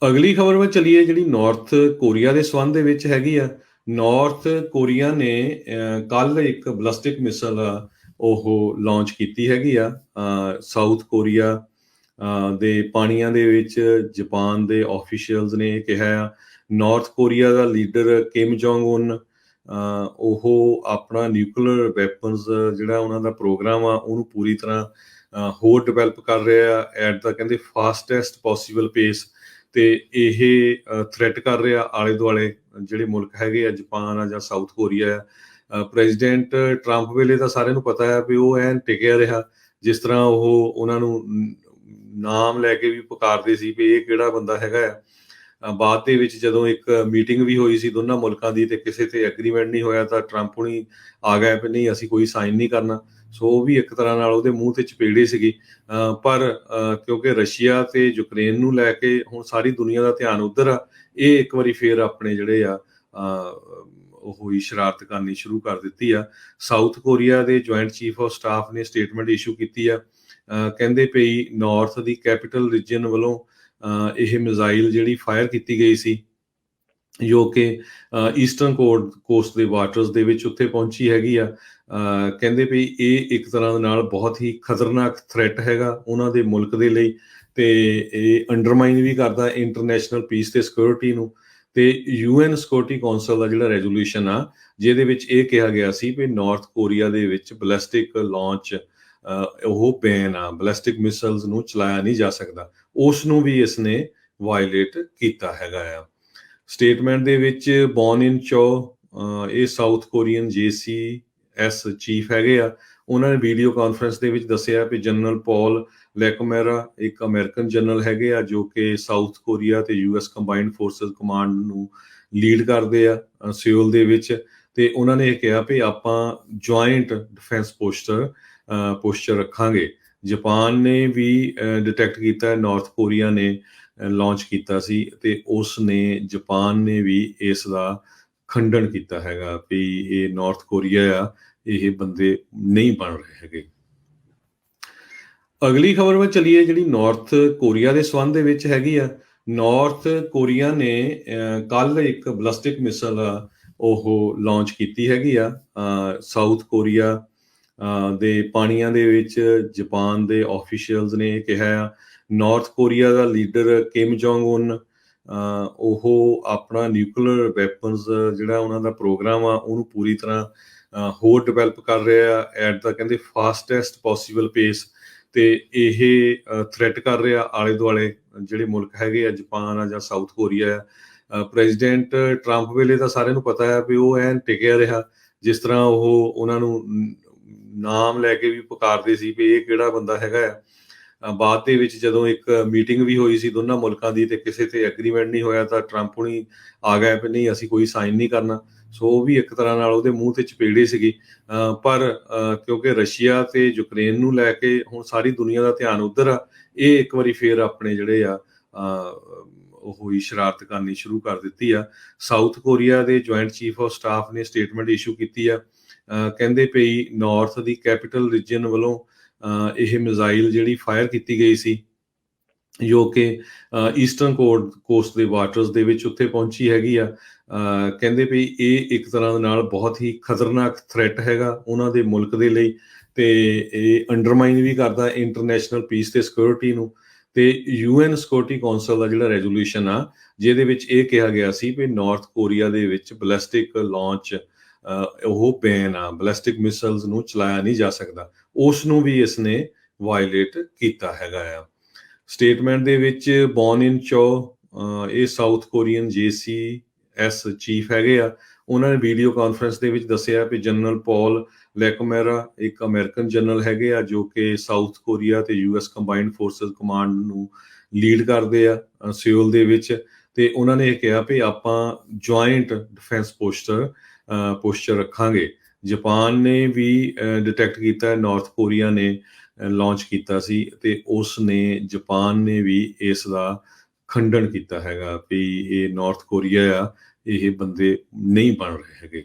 ਅਗਲੀ ਖਬਰ ਵੱਲ ਚੱਲੀਏ ਜਿਹੜੀ ਨਾਰਥ ਕੋਰੀਆ ਦੇ ਸੰਬੰਧ ਦੇ ਵਿੱਚ ਹੈਗੀ ਆ। ਨਾਰਥ ਕੋਰੀਆ ਨੇ ਕੱਲ ਇੱਕ ਬਲਿਸਟਿਕ ਮਿਸਲ ਉਹ ਲਾਂਚ ਕੀਤੀ ਹੈਗੀ ਆ। ਸਾਊਥ ਕੋਰੀਆ ਦੇ ਪਾਣੀਆਂ ਦੇ ਵਿੱਚ ਜਾਪਾਨ ਦੇ ਆਫੀਸ਼ੀਅਲਸ ਨੇ ਇਹ ਕਿਹਾ ਆ। ਨਾਰਥ ਕੋਰੀਆ ਦਾ ਲੀਡਰ ਕਿਮ ਜੋਂਗ ਉਨ ਉਹ ਆਪਣਾ ਨਿਊਕਲੀਅਰ ਵੈਪਨਸ ਜਿਹੜਾ ਉਹਨਾਂ ਦਾ ਪ੍ਰੋਗਰਾਮ ਆ ਉਹਨੂੰ ਪੂਰੀ ਤਰ੍ਹਾਂ ਹੋਰ ਡਿਵੈਲਪ ਕਰ ਰਿਹਾ ਐਟ ਦਾ ਕਹਿੰਦੇ ਫਾਸਟੈਸਟ ਪੋਸੀਬਲ ਪੇਸ। ਤੇ ਇਹ ਥ੍ਰੈਟ ਕਰ ਰਿਹਾ ਆਲੇ ਦੁਆਲੇ ਜਿਹੜੇ ਮੁਲਕ ਹੈਗੇ ਆ, ਜਾਪਾਨ ਆ ਜਾਂ ਸਾਊਥ ਕੋਰੀਆ ਆ। ਪ੍ਰੈਜ਼ੀਡੈਂਟ ਟਰੰਪ ਵੇਲੇ ਤਾਂ ਸਾਰਿਆਂ ਨੂੰ ਪਤਾ ਹੈ ਵੀ ਉਹ ਐਨ ਟਿਕਿਆ ਰਿਹਾ, ਜਿਸ ਤਰ੍ਹਾਂ ਉਹ ਉਹਨਾਂ ਨੂੰ ਨਾਮ ਲੈ ਕੇ ਵੀ ਪੁਕਾਰਦੇ ਸੀ ਵੀ ਇਹ ਕਿਹੜਾ ਬੰਦਾ ਹੈਗਾ ਆ। ਬਾਅਦ ਦੇ ਵਿੱਚ ਜਦੋਂ ਇੱਕ ਮੀਟਿੰਗ ਵੀ ਹੋਈ ਸੀ ਦੋਨਾਂ ਮੁਲਕਾਂ ਦੀ ਤੇ ਕਿਸੇ ਤੇ ਐਗਰੀਮੈਂਟ ਨਹੀਂ ਹੋਇਆ ਤਾਂ ਟਰੰਪ ਹੁਣੀ ਆ ਗਏ ਵੀ ਨਹੀਂ ਅਸੀਂ ਕੋਈ ਸਾਈਨ ਨਹੀਂ ਕਰਨਾ। ਸੋ ਉਹ ਵੀ ਇੱਕ ਤਰ੍ਹਾਂ ਨਾਲ ਉਹਦੇ ਮੂੰਹ ਤੇ ਚਪੇੜੇ ਸੀਗੀ। ਪਰ ਕਿਉਂਕਿ ਰਸ਼ੀਆ ਤੇ ਯੂਕਰੇਨ ਨੂੰ ਲੈ ਕੇ ਹੁਣ ਸਾਰੀ ਦੁਨੀਆ ਦਾ ਧਿਆਨ ਉੱਧਰ ਆ, ਇਹ ਇੱਕ ਵਾਰੀ ਫੇਰ ਆਪਣੇ ਜਿਹੜੇ ਆ ਉਹ ਹੀ ਸ਼ਰਾਰਤ ਕਰਨੀ ਸ਼ੁਰੂ ਕਰ ਦਿੱਤੀ ਆ। ਸਾਊਥ ਕੋਰੀਆ ਦੇ ਜੁਆਇੰਟ ਚੀਫ ਆਫ ਸਟਾਫ ਨੇ ਸਟੇਟਮੈਂਟ ਇਸ਼ੂ ਕੀਤੀ ਆ। ਕਹਿੰਦੇ ਪਈ ਨਾਰਥ ਦੀ ਕੈਪੀਟਲ ਰੀਜਨ ਵੱਲੋਂ ਇਹ ਮਿਜ਼ਾਈਲ ਜਿਹੜੀ ਫਾਇਰ ਕੀਤੀ ਗਈ ਸੀ ਜੋ ਕਿ ਈਸਟਰਨ ਕੋਸਟ ਦੇ ਵਾਟਰਸ ਦੇ ਵਿੱਚ ਉੱਥੇ ਪਹੁੰਚੀ ਹੈਗੀ ਆ। ਕਹਿੰਦੇ ਵੀ ਇਹ ਇੱਕ ਤਰ੍ਹਾਂ ਦੇ ਨਾਲ ਬਹੁਤ ਹੀ ਖਤਰਨਾਕ ਥ੍ਰੈਟ ਹੈਗਾ ਉਹਨਾਂ ਦੇ ਮੁਲਕ ਦੇ ਲਈ ਤੇ ਇਹ ਅੰਡਰਮਾਈਨ ਵੀ ਕਰਦਾ ਇੰਟਰਨੈਸ਼ਨਲ ਪੀਸ ਤੇ ਸਿਕਿਉਰਿਟੀ ਨੂੰ। ਤੇ UN ਸਿਕਿਉਰਿਟੀ ਕੌਂਸਲ ਦਾ ਜਿਹੜਾ ਰੈਜ਼ੋਲੂਸ਼ਨ ਆ ਜਿਹਦੇ ਵਿੱਚ ਇਹ ਕਿਹਾ ਗਿਆ ਸੀ ਵੀ ਨਾਰਥ ਕੋਰੀਆ ਦੇ ਵਿੱਚ ਬਲਿਸਟਿਕ ਲਾਂਚ ਉਹ ਬੈਨ ਆ, ਬਲਿਸਟਿਕ ਮਿਸਲਸ ਨੂੰ ਚਲਾਇਆ ਨਹੀਂ ਜਾ ਸਕਦਾ, ਉਸ ਨੂੰ ਵੀ ਇਸਨੇ ਵਾਇਲੇਟ ਕੀਤਾ ਹੈਗਾ ਆ। ਸਟੇਟਮੈਂਟ ਦੇ ਵਿੱਚ ਬੌਨ ਇਨ ਚੋ ਇਹ ਸਾਊਥ ਕੋਰੀਅਨ JCS ਚੀਫ ਹੈਗੇ ਆ। ਉਹਨਾਂ ਨੇ ਵੀਡੀਓ ਕਾਨਫਰੰਸ ਦੇ ਵਿੱਚ ਦੱਸਿਆ ਵੀ ਜਨਰਲ ਪੌਲ ਲੈਕਮੈਰਾ ਇੱਕ ਅਮਰੀਕਨ ਜਨਰਲ ਹੈਗੇ ਆ ਜੋ ਕਿ ਸਾਊਥ ਕੋਰੀਆ ਤੇ US ਕੰਬਾਈਨਡ ਫੋਰਸਿਸ ਕਮਾਂਡ ਨੂੰ ਲੀਡ ਕਰਦੇ ਆ ਸਿਓਲ ਦੇ ਵਿੱਚ। ਤੇ ਉਹਨਾਂ ਨੇ ਇਹ ਕਿਹਾ ਵੀ ਆਪਾਂ ਜੁਆਇੰਟ ਡਿਫੈਂਸ ਪੋਸਚਰ ਰੱਖਾਂਗੇ। ਜਾਪਾਨ ਨੇ ਵੀ ਡਿਟੈਕਟ ਕੀਤਾ ਨਾਰਥ ਕੋਰੀਆ ਨੇ ਲਾਂਚ ਕੀਤਾ ਸੀ ਤੇ ਉਸ ਨੇ ਜਾਪਾਨ ਨੇ ਵੀ ਇਸ ਦਾ ਖੰਡਨ ਕੀਤਾ ਹੈਗਾ ਵੀ ਇਹ ਨਾਰਥ ਕੋਰੀਆ ਆ, ਇਹ ਬੰਦੇ ਨਹੀਂ ਬਣ ਰਹੇ ਹੈਗੇ। ਅਗਲੀ ਖਬਰ ਵੱਲ ਚੱਲੀਏ ਜਿਹੜੀ ਨਾਰਥ ਕੋਰੀਆ ਦੇ ਸੰਬੰਧ ਦੇ ਵਿੱਚ ਹੈਗੀ ਆ। ਨਾਰਥ ਕੋਰੀਆ ਨੇ ਕੱਲ ਇੱਕ ਬਲਿਸਟਿਕ ਮਿਸਲ ਉਹ ਲਾਂਚ ਕੀਤੀ ਹੈਗੀ ਆ। ਸਾਊਥ ਕੋਰੀਆ ਦੇ ਪਾਣੀਆਂ ਦੇ ਵਿੱਚ ਜਾਪਾਨ ਦੇ ਆਫੀਸ਼ੀਅਲਸ ਨੇ ਇਹ ਕਿਹਾ ਆ। ਨਾਰਥ ਕੋਰੀਆ ਦਾ ਲੀਡਰ ਕਿਮ ਜੋਂਗ ਉਨ ਉਹ ਆਪਣਾ ਨਿਊਕਲੀਅਰ ਵੈਪਨਸ ਜਿਹੜਾ ਉਹਨਾਂ ਦਾ ਪ੍ਰੋਗਰਾਮ ਆ ਉਹਨੂੰ ਪੂਰੀ ਤਰ੍ਹਾਂ ਹੋਰ ਡਿਵੈਲਪ ਕਰ ਰਿਹਾ ਐਟ ਦਾ ਕਹਿੰਦੇ ਫਾਸਟੈਸਟ ਪੋਸੀਬਲ ਪੇਸ। ਤੇ ਇਹ ਥ੍ਰੈਟ ਕਰ ਰਿਹਾ ਆਲੇ ਦੁਆਲੇ ਜਿਹੜੇ ਮੁਲਕ ਹੈਗੇ ਆ, ਜਾਪਾਨ ਆ ਜਾਂ ਸਾਊਥ ਕੋਰੀਆ ਆ। ਪ੍ਰੈਜ਼ੀਡੈਂਟ ਟਰੰਪ ਵੇਲੇ ਤਾਂ ਸਾਰਿਆਂ ਨੂੰ ਪਤਾ ਹੈ ਵੀ ਉਹ ਐਨ ਟਿਕਿਆ ਰਿਹਾ, ਜਿਸ ਤਰ੍ਹਾਂ ਉਹ ਉਹਨਾਂ ਨੂੰ ਨਾਮ ਲੈ ਕੇ ਵੀ ਪੁਕਾਰਦੇ ਸੀ ਵੀ ਇਹ ਕਿਹੜਾ ਬੰਦਾ ਹੈਗਾ ਆ। ਬਾਅਦ ਦੇ ਵਿੱਚ ਜਦੋਂ ਇੱਕ ਮੀਟਿੰਗ ਵੀ ਹੋਈ ਸੀ ਦੋਨਾਂ ਮੁਲਕਾਂ ਦੀ ਤੇ ਕਿਸੇ ਤੇ ਐਗਰੀਮੈਂਟ ਨਹੀਂ ਹੋਇਆ ਤਾਂ ਟਰੰਪ ਹੁਣੀ ਆ ਗਏ ਵੀ ਨਹੀਂ ਅਸੀਂ ਕੋਈ ਸਾਈਨ ਨਹੀਂ ਕਰਨਾ। ਸੋ ਉਹ ਵੀ ਇੱਕ ਤਰ੍ਹਾਂ ਨਾਲ ਉਹਦੇ ਮੂੰਹ ਤੇ ਚਪੇੜੇ ਸੀਗੀ। ਪਰ ਕਿਉਂਕਿ ਰਸ਼ੀਆ ਤੇ ਯੂਕਰੇਨ ਨੂੰ ਲੈ ਕੇ ਹੁਣ ਸਾਰੀ ਦੁਨੀਆ ਦਾ ਧਿਆਨ ਉੱਧਰ ਆ, ਇਹ ਇੱਕ ਵਾਰੀ ਫੇਰ ਆਪਣੇ ਜਿਹੜੇ ਆ ਉਹ ਹੀ ਸ਼ਰਾਰਤ ਕਰਨੀ ਸ਼ੁਰੂ ਕਰ ਦਿੱਤੀ ਆ। ਸਾਊਥ ਕੋਰੀਆ ਦੇ ਜੁਆਇੰਟ ਚੀਫ ਆਫ ਸਟਾਫ ਨੇ ਸਟੇਟਮੈਂਟ ਇਸ਼ੂ ਕੀਤੀ ਆ। ਕਹਿੰਦੇ ਪਈ ਨਾਰਥ ਦੀ ਕੈਪੀਟਲ ਰੀਜਨ ਵੱਲੋਂ ਇਹ ਮਿਜ਼ਾਈਲ ਜਿਹੜੀ ਫਾਇਰ ਕੀਤੀ ਗਈ ਸੀ ਜੋ ਕਿ ਈਸਟਰਨ ਕੋਸਟ ਦੇ ਵਾਟਰਸ ਦੇ ਵਿੱਚ ਉੱਥੇ ਪਹੁੰਚੀ ਹੈਗੀ ਆ। ਕਹਿੰਦੇ ਵੀ ਇਹ ਇੱਕ ਤਰ੍ਹਾਂ ਦੇ ਨਾਲ ਬਹੁਤ ਹੀ ਖਤਰਨਾਕ ਥ੍ਰੈਟ ਹੈਗਾ ਉਹਨਾਂ ਦੇ ਮੁਲਕ ਦੇ ਲਈ ਤੇ ਇਹ ਅੰਡਰਮਾਈਨ ਵੀ ਕਰਦਾ ਇੰਟਰਨੈਸ਼ਨਲ ਪੀਸ ਤੇ ਸਿਕਿਉਰਿਟੀ ਨੂੰ। ਤੇ UN ਸਿਕਿਉਰਿਟੀ ਕੌਂਸਲ ਦਾ ਜਿਹੜਾ ਰੈਜ਼ੋਲੂਸ਼ਨ ਆ ਜਿਹਦੇ ਵਿੱਚ ਇਹ ਕਿਹਾ ਗਿਆ ਸੀ ਵੀ ਨਾਰਥ ਕੋਰੀਆ ਦੇ ਵਿੱਚ ਬਲਿਸਟਿਕ ਲਾਂਚ ਉਹ ਬੈਨ ਆ, ਬਲਿਸਟਿਕ ਮਿਸਲਸ ਨੂੰ ਚਲਾਇਆ ਨਹੀਂ ਜਾ ਸਕਦਾ, ਉਸ ਨੂੰ ਵੀ ਇਸਨੇ ਵਾਇਲੇਟ ਕੀਤਾ ਹੈਗਾ ਆ। ਸਟੇਟਮੈਂਟ ਦੇ ਵਿੱਚ ਬੌਨ ਇਨ ਚੋ ਇਹ ਸਾਊਥ ਕੋਰੀਅਨ JCS ਚੀਫ ਹੈਗੇ ਆ। ਉਹਨਾਂ ਨੇ ਵੀਡੀਓ ਕਾਨਫਰੰਸ ਦੇ ਵਿੱਚ ਦੱਸਿਆ ਵੀ ਜਨਰਲ ਪੌਲ ਲੈਕਮੈਰਾ ਇੱਕ ਅਮਰੀਕਨ ਜਨਰਲ ਹੈਗੇ ਆ ਜੋ ਕਿ ਸਾਊਥ ਕੋਰੀਆ ਤੇ US ਕੰਬਾਈਨਡ ਫੋਰਸਿਸ ਕਮਾਂਡ ਨੂੰ ਲੀਡ ਕਰਦੇ ਆ ਸਿਓਲ ਦੇ ਵਿੱਚ। ਤੇ ਉਹਨਾਂ ਨੇ ਇਹ ਕਿਹਾ ਵੀ ਆਪਾਂ ਜੁਆਇੰਟ ਡਿਫੈਂਸ ਪੋਸਚਰ ਰੱਖਾਂਗੇ। ਜਾਪਾਨ ਨੇ ਵੀ ਡਿਟੈਕਟ ਕੀਤਾ ਨਾਰਥ ਕੋਰੀਆ ਨੇ ਲਾਂਚ ਕੀਤਾ ਸੀ ਤੇ ਉਸ ਨੇ ਜਾਪਾਨ ਨੇ ਵੀ ਇਸ ਦਾ ਖੰਡਨ ਕੀਤਾ ਹੈਗਾ ਵੀ ਇਹ ਨਾਰਥ ਕੋਰੀਆ ਆ, ਇਹ ਬੰਦੇ ਨਹੀਂ ਬਣ ਰਹੇ ਹੈਗੇ।